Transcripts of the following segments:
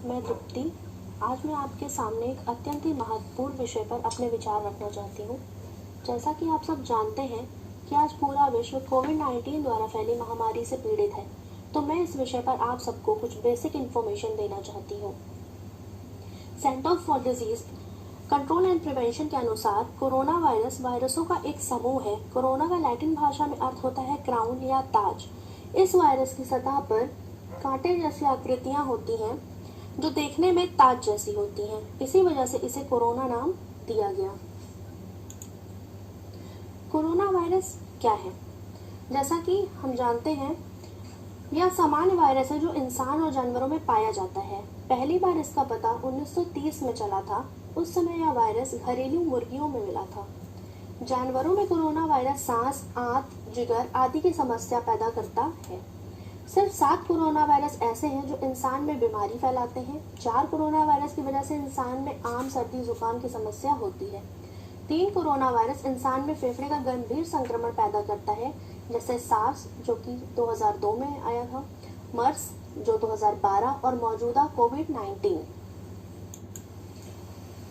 मैं तृप्ति। आज मैं आपके सामने एक अत्यंत ही महत्वपूर्ण विषय पर अपने विचार रखना चाहती हूँ। जैसा कि आप सब जानते हैं कि आज पूरा विश्व कोविड-19 द्वारा फैली महामारी से पीड़ित है, तो मैं इस विषय पर आप सबको कुछ बेसिक इन्फॉर्मेशन देना चाहती हूँ। Centre for disease control and prevention के अनुसार कोरोना वायरस वायरसों का एक समूह है। कोरोना का लैटिन भाषा में अर्थ होता है क्राउन या ताज। इस वायरस की सतह पर कांटे जैसी आकृतियां होती हैं जो देखने में ताज जैसी होती हैं। इसी वजह से इसे कोरोना नाम दिया गया। कोरोना वायरस क्या है? जैसा कि हम जानते हैं, यह सामान्य वायरस है जो इंसान और जानवरों में पाया जाता है। पहली बार इसका पता 1930 में चला था। उस समय यह वायरस घरेलू मुर्गियों में मिला था। जानवरों में कोरोना वायरस सांस, आंत, जिगर आदि की समस्या पैदा करता है। सिर्फ 7 कोरोना वायरस ऐसे हैं जो इंसान में बीमारी फैलाते हैं। 4 कोरोना वायरस की वजह से इंसान में आम सर्दी जुकाम की समस्या होती है। 3 कोरोना वायरस इंसान में फेफड़े का गंभीर संक्रमण पैदा करता है, जैसे सार्स जो कि 2002 में आया था, मर्स जो 2012 और मौजूदा कोविड-19।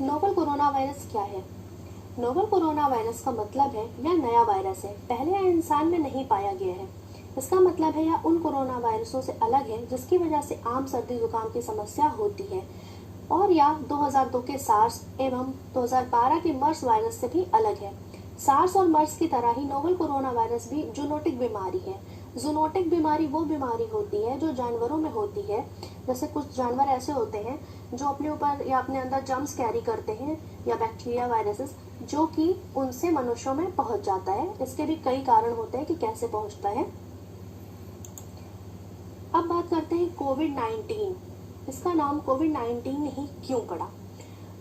नोवल कोरोना वायरस क्या है? नोवल कोरोना वायरस का मतलब है यह नया वायरस है, पहले यह इंसान में नहीं पाया गया है। इसका मतलब है यह उन कोरोना वायरसों से अलग है जिसकी वजह से आम सर्दी जुकाम की समस्या होती है, और यह 2002 के सार्स एवं 2012 के मर्स वायरस से भी अलग है। सार्स और मर्स की तरह ही नोवल कोरोना वायरस भी जूनोटिक बीमारी है। जूनोटिक बीमारी वो बीमारी होती है जो जानवरों में होती है। जैसे कुछ जानवर ऐसे होते हैं जो अपने ऊपर या अपने अंदर जर्म्स कैरी करते हैं या बैक्टीरिया, वायरसेस, जो कि उनसे मनुष्यों में पहुंच जाता है। इसके भी कई कारण होते हैं कि कैसे पहुंचता है। अब बात करते हैं कोविड-19। इसका नाम कोविड-19 ही क्यों पड़ा?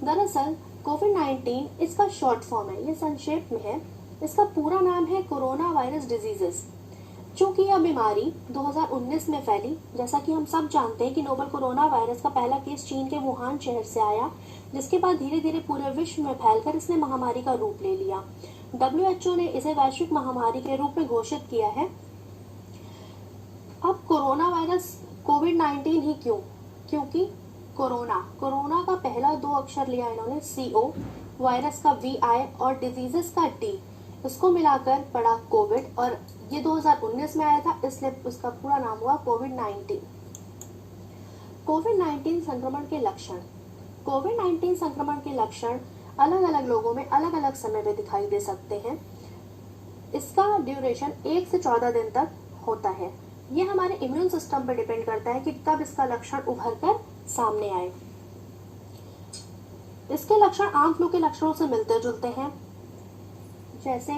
दरअसल कोविड-19 इसका शॉर्ट फॉर्म है, ये संक्षेप में है। इसका पूरा नाम है कोरोना वायरस डिजीजेस। चूंकि यह बीमारी 2019 में फैली, जैसा कि हम सब जानते हैं कि नोवल कोरोना वायरस का पहला केस चीन के वुहान शहर से आया, जिसके बाद धीरे धीरे पूरे विश्व में फैलकर इसने महामारी का रूप ले लिया। WHO ने इसे वैश्विक महामारी के रूप में घोषित किया है। अब कोरोना वायरस कोविड-19 ही क्यों? क्योंकि कोरोना का पहला 2 अक्षर लिया इन्होंने, CO, वायरस का VI और डिजीजेस का D, इसको मिलाकर पड़ा कोविड, और ये 2019 में आया था, इसलिए उसका पूरा नाम हुआ कोविड-19। कोविड-19 संक्रमण के लक्षण। कोविड-19 संक्रमण के लक्षण अलग अलग लोगों में अलग अलग समय में दिखाई दे सकते हैं। इसका ड्यूरेशन 1 से 14 दिन तक होता है। ये हमारे इम्यून सिस्टम पर डिपेंड करता है कि कब इसका लक्षण उभर कर सामने आए। इसके लक्षण आम फ्लू के लक्षणों से मिलते जुलते हैं, जैसे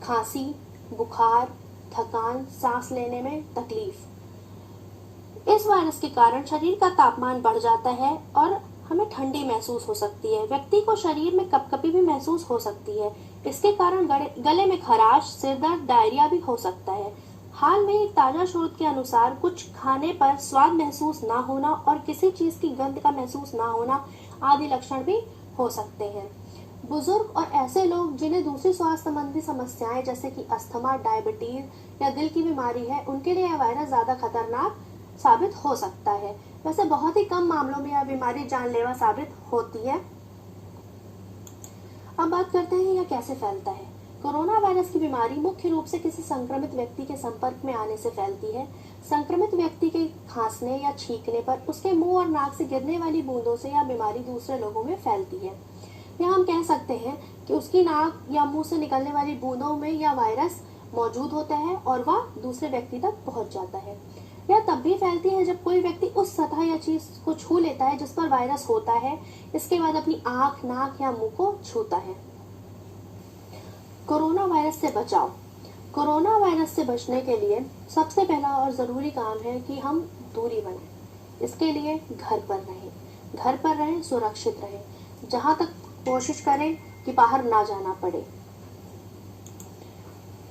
खांसी, बुखार, थकान, सांस लेने में तकलीफ। इस वायरस के कारण शरीर का तापमान बढ़ जाता है और हमें ठंडी महसूस हो सकती है। व्यक्ति को शरीर में कपकपी भी महसूस हो सकती है। इसके कारण गले में खराश, सिर दर्द, डायरिया भी हो सकता है। हाल में एक ताजा शोध के अनुसार कुछ खाने पर स्वाद महसूस ना होना और किसी चीज की गंध का महसूस ना होना आदि लक्षण भी हो सकते हैं। बुजुर्ग और ऐसे लोग जिन्हें दूसरी स्वास्थ्य संबंधी समस्याएं जैसे कि अस्थमा, डायबिटीज या दिल की बीमारी है, उनके लिए यह वायरस ज्यादा खतरनाक साबित हो सकता है। वैसे बहुत ही कम मामलों में यह बीमारी जानलेवा साबित होती है। अब बात करते हैं यह कैसे फैलता है। कोरोना वायरस की बीमारी मुख्य रूप से किसी संक्रमित व्यक्ति के संपर्क में आने से फैलती है। संक्रमित व्यक्ति के खांसने या छींकने पर उसके मुंह और नाक से गिरने वाली बूंदों से यह बीमारी दूसरे लोगों में फैलती है। या हम कह सकते हैं कि उसकी नाक या मुंह से निकलने वाली बूंदों में यह वायरस मौजूद होता है और वह दूसरे व्यक्ति तक पहुंच जाता है। यह तब भी फैलती है जब कोई व्यक्ति उस सतह या चीज को छू लेता है जिस पर वायरस होता है, इसके बाद अपनी आंख, नाक या मुंह को छूता है। कोरोना वायरस से बचाव। कोरोना वायरस से बचने के लिए सबसे पहला और जरूरी काम है कि हम दूरी बनाएं। इसके लिए घर पर रहें, सुरक्षित रहें। जहां तक कोशिश करें कि बाहर ना जाना पड़े।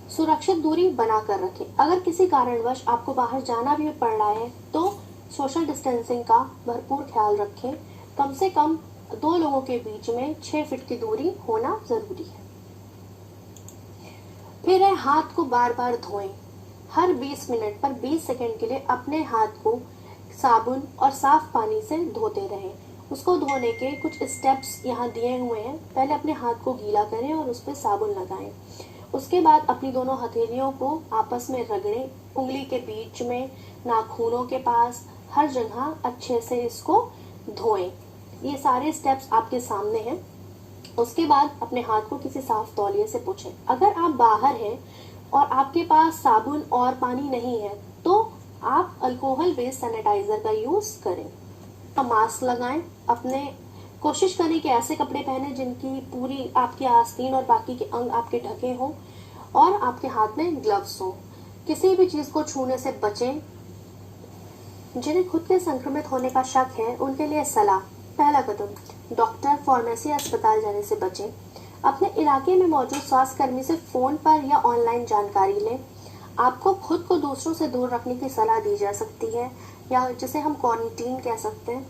सुरक्षित दूरी बनाकर रखें। अगर किसी कारणवश आपको बाहर जाना भी पड़ रहा है तो सोशल डिस्टेंसिंग का भरपूर ख्याल रखें। कम से कम 2 लोगों के बीच में 6 फीट की दूरी होना जरूरी है। फिर है हाथ को बार बार धोएं। हर 20 मिनट पर 20 सेकंड के लिए अपने हाथ को साबुन और साफ पानी से धोते रहें। उसको धोने के कुछ स्टेप्स यहाँ दिए हुए हैं। पहले अपने हाथ को गीला करें और उस पर साबुन लगाएं। उसके बाद अपनी दोनों हथेलियों को आपस में रगड़ें, उंगली के बीच में, नाखूनों के पास, हर जगह अच्छे से इसको धोएं। ये सारे स्टेप्स आपके सामने हैं। उसके बाद अपने हाथ को किसी साफ तौलिए से पोंछें। अगर आप बाहर हैं और आपके पास साबुन और पानी नहीं है तो आप अल्कोहल बेस्ड सैनिटाइजर का यूज करें। अब मास्क लगाएं। अपने कोशिश करें कि ऐसे कपड़े पहने जिनकी पूरी आपकी आस्तीन और बाकी के अंग आपके ढके हों और आपके हाथ में ग्लव्स हो। किसी भी चीज को छूने से बचें। जिन्हें खुद के संक्रमित होने का शक है उनके लिए सलाह। पहला कदम, डॉक्टर, फार्मेसी, अस्पताल जाने से बचें। अपने इलाके में मौजूद स्वास्थ्य कर्मी से फोन पर या ऑनलाइन जानकारी लें। आपको खुद को दूसरों से दूर रखने की सलाह दी जा सकती है या जिसे हम क्वारंटीन कह सकते हैं।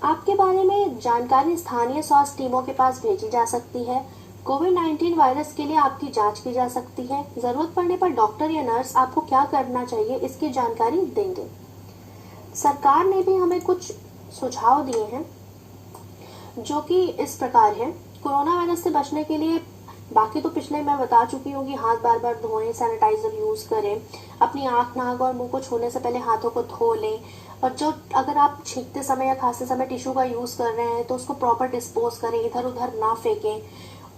आपके बारे में जानकारी स्थानीय स्वास्थ्य टीमों के पास भेजी जा सकती है। कोविड-19 वायरस के लिए आपकी जांच की जा सकती है। जरूरत पड़ने पर डॉक्टर या नर्स आपको क्या करना चाहिए इसकी जानकारी देंगे। सरकार ने भी हमें कुछ सुझाव दिए हैं जो कि इस प्रकार है। कोरोना वायरस से बचने के लिए बाकी तो पिछले मैं बता चुकी हूँ कि हाथ बार बार धोएं, सैनिटाइजर यूज करें, अपनी आंख, नाक और मुंह को छूने से पहले हाथों को धो लें और जो अगर आप छींकते समय या खांसते समय टिश्यू का यूज कर रहे हैं तो उसको प्रॉपर डिस्पोज करें, इधर उधर ना फेंकें।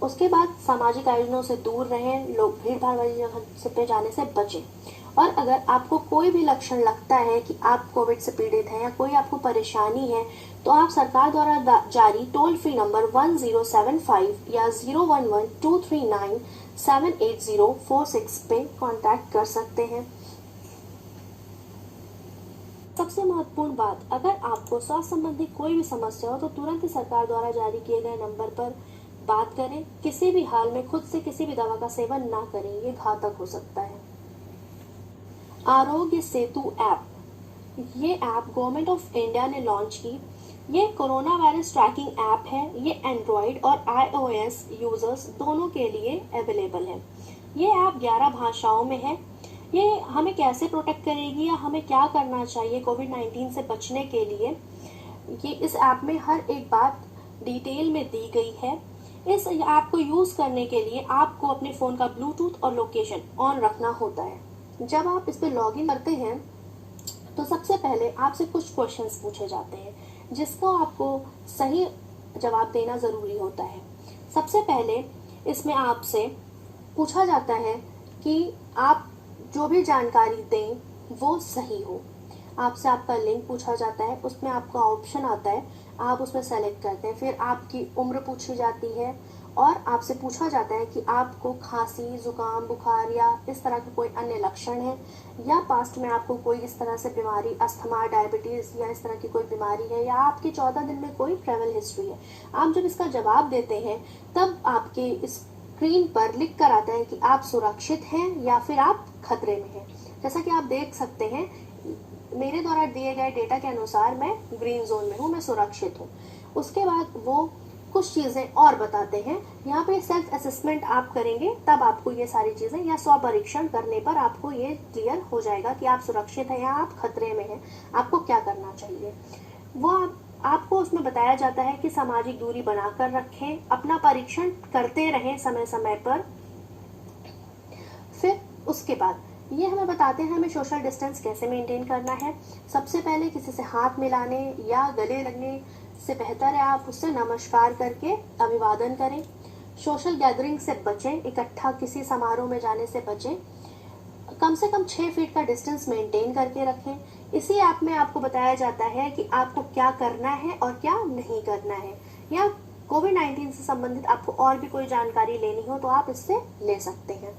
उसके बाद सामाजिक आयोजनों से दूर रहें, लोग भीड़ भाड़ वाली जगह पे जाने से बचें। और अगर आपको कोई भी लक्षण लगता है कि आप कोविड से पीड़ित हैं या कोई आपको परेशानी है तो आप सरकार द्वारा जारी टोल फ्री नंबर 1075 या 011-239-78046 पे कांटेक्ट कर सकते हैं। सबसे महत्वपूर्ण बात, अगर आपको स्वास्थ्य संबंधी कोई भी समस्या हो तो तुरंत ही सरकार द्वारा जारी किए गए नंबर पर बात करें। किसी भी हाल में खुद से किसी भी दवा का सेवन ना करें, ये घातक हो सकता है। आरोग्य सेतु ऐप, ये ऐप गवर्नमेंट ऑफ इंडिया ने लॉन्च की। ये कोरोना वायरस ट्रैकिंग ऐप है। ये एंड्रॉइड और iOS यूजर्स दोनों के लिए अवेलेबल है। ये ऐप 11 भाषाओं में है। ये हमें कैसे प्रोटेक्ट करेगी या हमें क्या करना चाहिए कोविड-19 से बचने के लिए, ये इस ऐप में हर एक बात डिटेल में दी गई है। इस ऐप को यूज करने के लिए आपको अपने फोन का ब्लूटूथ और लोकेशन ऑन रखना होता है। जब आप इस पे लॉगिन करते हैं तो सबसे पहले आपसे कुछ क्वेश्चंस पूछे जाते हैं जिसको आपको सही जवाब देना जरूरी होता है। सबसे पहले इसमें आपसे पूछा जाता है कि आप जो भी जानकारी दें वो सही हो। आपसे आपका लिंक पूछा जाता है, उसमें आपका ऑप्शन आता है, आप उसमें सेलेक्ट करते हैं। फिर आपकी उम्र पूछी जाती है और आपसे पूछा जाता है कि आपको खांसी, जुकाम, बुखार या इस तरह के कोई अन्य लक्षण है या पास्ट में आपको कोई इस तरह से बीमारी, अस्थमा, डायबिटीज या इस तरह की कोई बीमारी है या आपके 14 दिन में कोई ट्रैवल हिस्ट्री है। आप जब इसका जवाब देते हैं तब आपके स्क्रीन पर लिख कर आता है कि आप सुरक्षित हैं या फिर आप खतरे में हैं। जैसा कि आप देख सकते हैं, मेरे द्वारा दिए गए डेटा के अनुसार मैं ग्रीन जोन में हूँ, मैं सुरक्षित हूँ। उसके बाद वो कुछ चीजें और बताते हैं। यहाँ पे सेल्फ असेसमेंट आप करेंगे तब आपको ये सारी चीजें या स्व परीक्षण करने पर आपको ये क्लियर हो जाएगा कि आप सुरक्षित हैं या आप खतरे में हैं, आपको क्या करना चाहिए। वो आपको उसमें बताया जाता है कि सामाजिक दूरी बनाकर रखें, अपना परीक्षण करते रहें समय समय पर। फिर उसके बाद ये हमें बताते हैं हमें सोशल डिस्टेंस कैसे मेंटेन करना है। सबसे पहले किसी से हाथ मिलाने या गले लगने से बेहतर है आप उससे नमस्कार करके अभिवादन करें। सोशल गैदरिंग से बचें, इकट्ठा किसी समारोह में जाने से बचें। कम से कम 6 फीट का डिस्टेंस मेंटेन करके रखें। इसी ऐप में आपको बताया जाता है कि आपको क्या करना है और क्या नहीं करना है, या कोविड-19 से संबंधित आपको और भी कोई जानकारी लेनी हो तो आप इससे ले सकते हैं।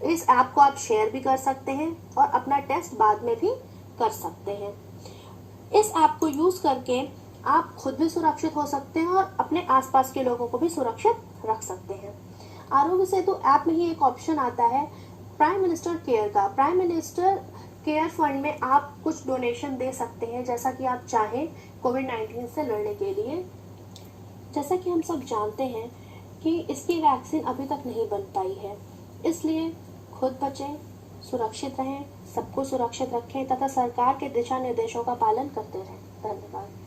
इस ऐप को आप शेयर भी कर सकते हैं और अपना टेस्ट बाद में भी कर सकते हैं। इस ऐप को यूज करके आप खुद भी सुरक्षित हो सकते हैं और अपने आसपास के लोगों को भी सुरक्षित रख सकते हैं। आरोग्य सेतु ऐप में ही एक ऑप्शन आता है प्राइम मिनिस्टर केयर का। प्राइम मिनिस्टर केयर फंड में आप कुछ डोनेशन दे सकते हैं जैसा कि आप चाहें कोविड-19 से लड़ने के लिए। जैसा कि हम सब जानते हैं कि इसकी वैक्सीन अभी तक नहीं बन पाई है, इसलिए खुद बचें, सुरक्षित रहें, सबको सुरक्षित रखें तथा सरकार के दिशा निर्देशों का पालन करते रहें। धन्यवाद।